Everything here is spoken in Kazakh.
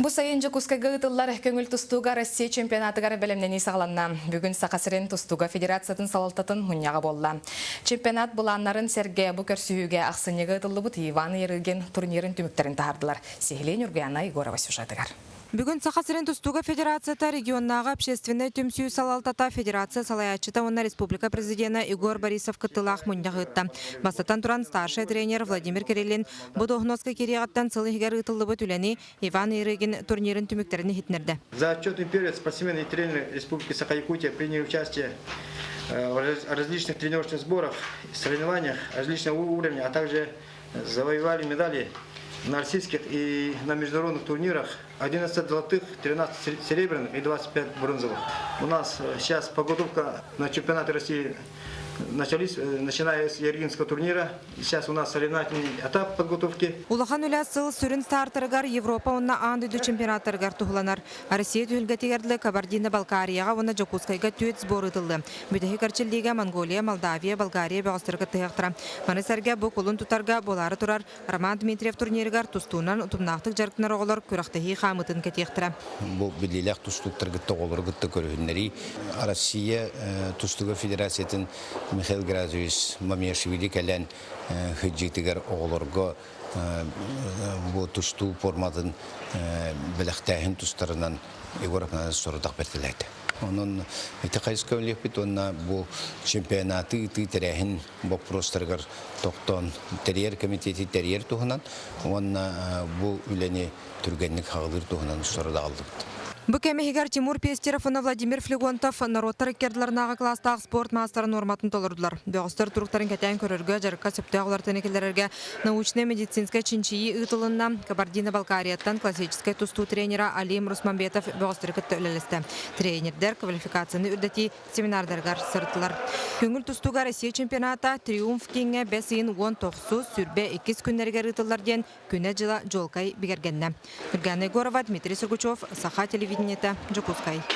Бу сайын Жокускайга ытыллар көңүл тустууга Россия чемпионатыгар белемнени сагаланна. Бүгүн Сакасырын тустууга федерациятын салалтатын хуньяга болла. Чемпионат буланнарын Серге бу көрсүүгө аксынега ытыллыбыт Иван Ерилген турнирин түмүктерин тахардылар. Сехилен Юргияна Егорова сюжетыгар. Бүгін Сақасырын тұстуға федерацията регионнаға общественный түмсүй салалтата федерация салаячыта онна республика президенті Игорь Борисов кыттылақ мұндағы ұтта. Бастатан тұран старший тренер Владимир Кириллин бұдоғноска кереғаттан сылығығар ұтылыбы түләне Иван Ерегин турнирин түміктеріні хитнерді. За отчетный период спортсмены и тренеры Республики Саха-Якутия приняли участие в различных тренировочных сборах, соревнованиях различного уровня, а также завоевали медали на российских и на международных турнирах 11 золотых, 13 серебряных и 25 бронзовых. У нас сейчас подготовка на чемпионаты России начались, начиная с Ергинского турнира. Сейчас у нас соревновательный этап подготовки. Улахан үләсыл сүрін стартырыгар Европа онна андыйду чемпионаттарыгар тухланар. Россия түхілгетегерді Кабардино-Балкарияға онна Жокускайга түйет сбор ытылды. Бүдәхи карчылдига Монголия, Молдавия, Болгария бәғастырғы тыяқтыра. Манысарга бұ қолын тұтарға болары тұрар Роман Дмитриев турниригар тустуынан ұтымнақтық жарқынар оғылар күрақтығы қамытын кетияқтыра. Бұл білілік тустуқтар гітті оғылар гітті көрігінлері. Россия тустуға федерациятын Михаил Гразович Мамешвили кәлән хыджитигар оғыларға bu tustu formatın bilektehin tustlarından Evropa'nın sorudaq bertiləydi. Onun itikayız kövlük bit onna bu çempionatı terehin bu prostargar dokton teriyer komiteti teriyer tuğunan onna bu üleni türgenlik hağılır tuğunan soruda aldı. Бу кемехигар Тимур Пестеров и Владимир Флегонтов народтар кердларнага класстагы спорт мастер норматын толурдулар. Бөгөстөр туруктарын кетен көрөргө жарыкка сөптөгөлөр тенекелерге научный медицинская чинчии ытылынна Кабардино-Балкарияттан классический тусту тренера Алим Русманбетов бөгөстөр көттөлөлөстө. Тренердер квалификацияны үрдөти семинардарга сыртылар. Көңүл тустуга Россия чемпионата триумф кеңе 5-19 сүрбе 2 күннерге ытылар ден күнө жыла жолкай бигергенне. Юргияна Егорова, Дмитрий Сургучев, Саха телевидениета, Жокускай.